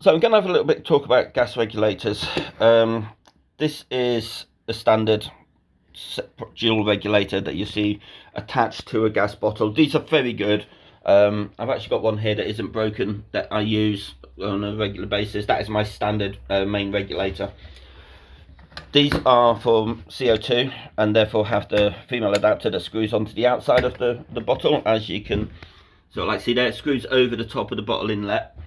So I'm going to have a little bit of talk about gas regulators. This is a standard dual regulator that you see attached to a gas bottle. These are very good. I've actually got one here that isn't broken that I use on a regular basis. That is my standard main regulator. These are for CO2 and therefore have the female adapter that screws onto the outside of the bottle. As you can sort of like see there, it screws over the top of the bottle inlet.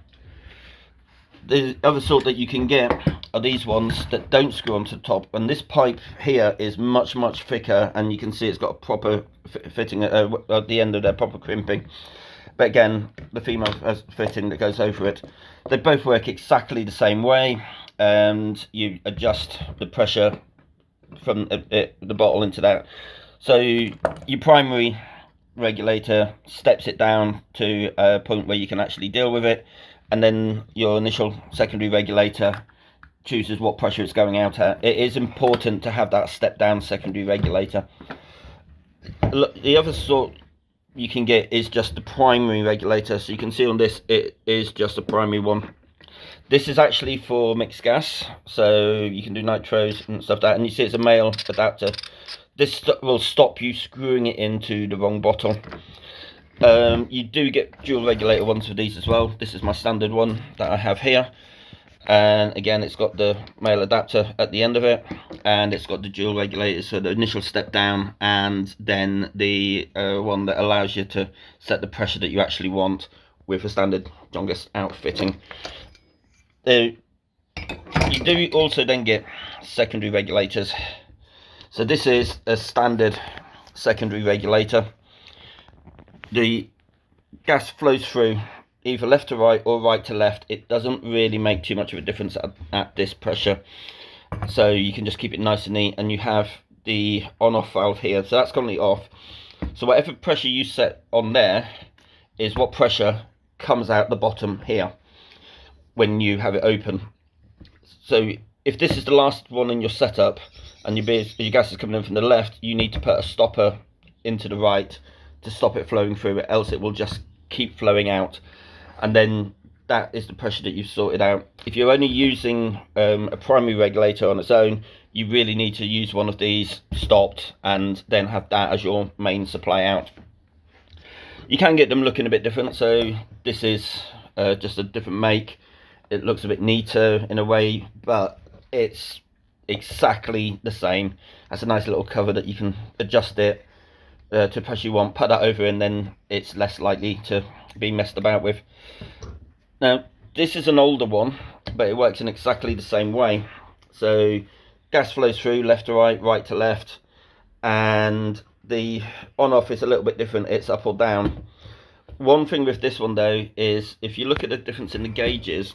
The other sort that you can get are these ones that don't screw onto the top, and this pipe here is much thicker, and you can see it's got a proper fitting at the end of their proper crimping. But again, the female has fitting that goes over it. They both work exactly the same way, and you adjust the pressure from the bottle into that. So your primary regulator steps it down to a point where you can actually deal with it, and then your initial secondary regulator chooses what pressure it's going out at. It is important to have that step down secondary regulator. The other sort you can get is just the primary regulator. So you can see on this, it is just a primary one. This is actually for mixed gas, so you can do nitros and stuff like that, and you see it's a male adapter. This will stop you screwing it into the wrong bottle. You do get dual regulator ones for these as well. This is my standard one that I have here, and again it's got the male adapter at the end of it, and it's got the dual regulator, so the initial step down and then the one that allows you to set the pressure that you actually want with a standard John Guest outfitting. You do also then get secondary regulators. So this is a standard secondary regulator. The gas flows through either left to right or right to left. It doesn't really make too much of a difference at this pressure, so you can just keep it nice and neat. And you have the on-off valve here, so that's currently off. So whatever pressure you set on there is what pressure comes out the bottom here when you have it open. So if this is the last one in your setup and your gas is coming in from the left, you need to put a stopper into the right to stop it flowing through, else it will just keep flowing out, and then that is the pressure that you've sorted out. If you're only using a primary regulator on its own, you really need to use one of these stopped and then have that as your main supply out. You can get them looking a bit different, so this is just a different make. It looks a bit neater in a way, but it's exactly the same. That's a nice little cover that you can adjust it to pressure you want, put that over, and then it's less likely to be messed about with. Now this is an older one, but it works in exactly the same way. So gas flows through left to right, right to left, and the on-off is a little bit different. It's up or down. One thing with this one though is if you look at the difference in the gauges,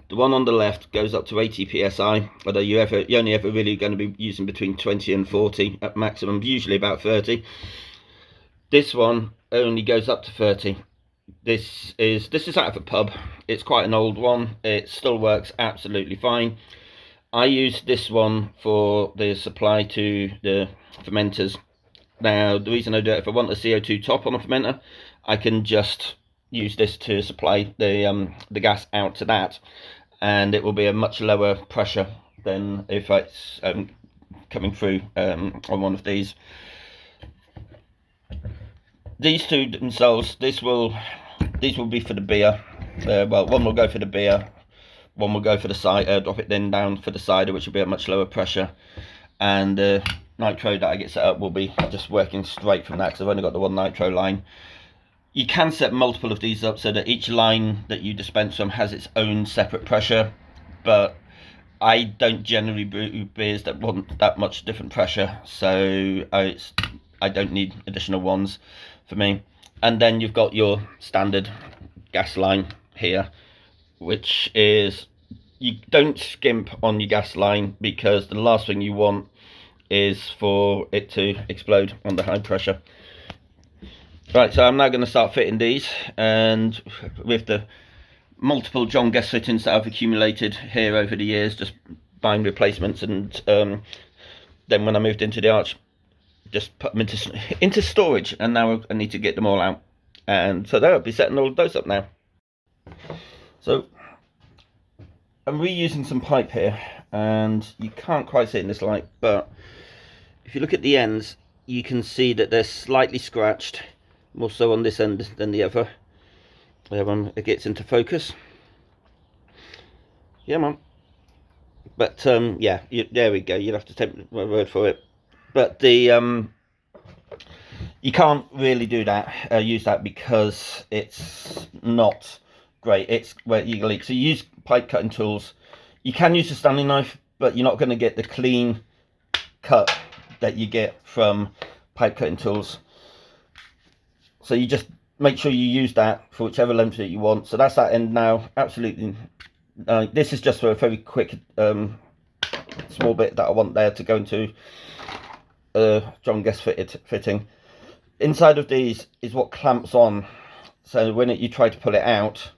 the one on the left goes up to 80 psi, although you're only ever really going to be using between 20 and 40 at maximum, usually about 30. This one only goes up to 30. This is out of a pub. It's quite an old one. It still works absolutely fine. I use this one for the supply to the fermenters. Now the reason I do it, if I want a CO2 top on a fermenter, I can just use this to supply the gas out to that, and it will be a much lower pressure than if it's coming through on one of these. These two themselves, these will be for the beer. Well, one will go for the beer, one will go for the cider. Drop it then down for the cider, which will be at much lower pressure, and the nitro that I get set up will be just working straight from that, because I've only got the one nitro line. You can set multiple of these up so that each line that you dispense from has its own separate pressure, but I don't generally brew beers that want that much different pressure, so I don't need additional ones for me. And then you've got your standard gas line here, which is, you don't skimp on your gas line, because the last thing you want is for it to explode under high pressure. Right, so I'm now going to start fitting these, and with the multiple John Guest fittings that I've accumulated here over the years, just buying replacements, and then when I moved into the arch, just put them into storage, and now I need to get them all out, and so there I'll be setting all of those up now. So I'm reusing some pipe here, and you can't quite see it in this light, but if you look at the ends, you can see that they're slightly scratched, more so on this end than the other. When it gets into focus. Yeah, man. But yeah, there we go. You'll have to take my word for it. But the you can't really do that, use that, because it's not great. It's where you leak. So you use pipe cutting tools. You can use a Stanley knife, but you're not going to get the clean cut that you get from pipe cutting tools. So you just make sure you use that for whichever length that you want. So that's that end now. Absolutely. This is just for a very quick small bit that I want there to go into John Guest fitting. Inside of these is what clamps on, so when you try to pull it out,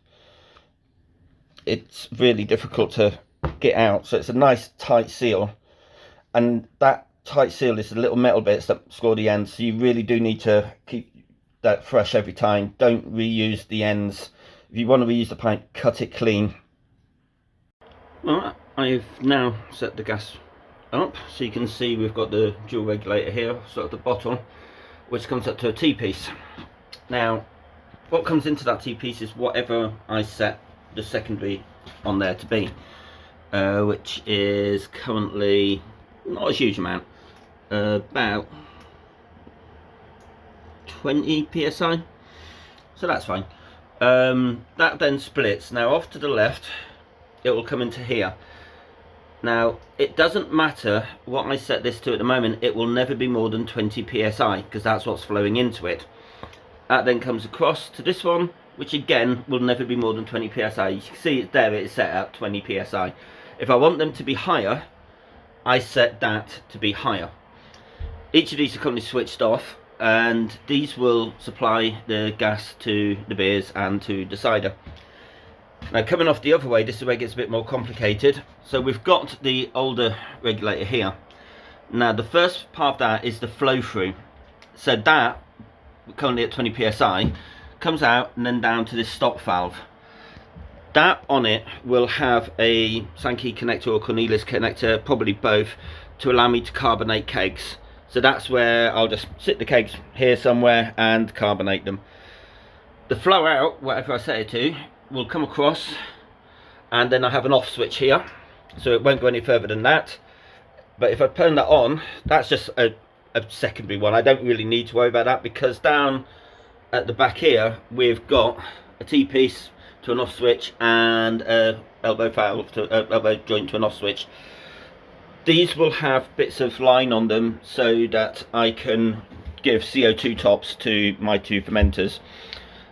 it's really difficult to get out. So it's a nice tight seal, and that tight seal is the little metal bits that score the ends, so you really do need to keep that fresh every time. Don't reuse the ends. If you want to reuse the pipe, cut it clean. Alright, I've now set the gas up, so you can see we've got the dual regulator here, sort of the bottom, which comes up to a T-piece. Now, what comes into that T-piece is whatever I set the secondary on there to be, which is currently not a huge amount, about 20 psi, so that's fine. That then splits. Now off to the left it will come into here. Now it doesn't matter what I set this to at the moment, it will never be more than 20 psi, because that's what's flowing into it. That then comes across to this one, which again will never be more than 20 psi. You can see it's there, it is set at 20 psi. If I want them to be higher, I set that to be higher. Each of these are currently switched off, and these will supply the gas to the beers and to the cider. Now coming off the other way, this is where it gets a bit more complicated. So we've got the older regulator here. Now the first part of that is the flow through. So that, currently at 20 psi, comes out and then down to this stop valve. That on it will have a Sankey connector or Cornelius connector, probably both, to allow me to carbonate kegs. So that's where I'll just sit the kegs here somewhere and carbonate them. The flow out, whatever I set it to, will come across, and then I have an off switch here, so it won't go any further than that. But if I turn that on, that's just a secondary one. I don't really need to worry about that, because down at the back here we've got a T-piece to an off switch and a elbow valve to elbow joint to an off switch. These will have bits of line on them so that I can give CO2 tops to my two fermenters.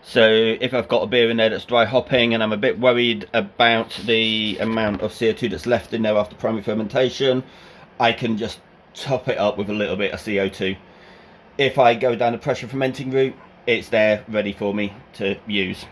So if I've got a beer in there that's dry hopping and I'm a bit worried about the amount of CO2 that's left in there after primary fermentation, I can just top it up with a little bit of CO2. If I go down the pressure fermenting route, it's there ready for me to use.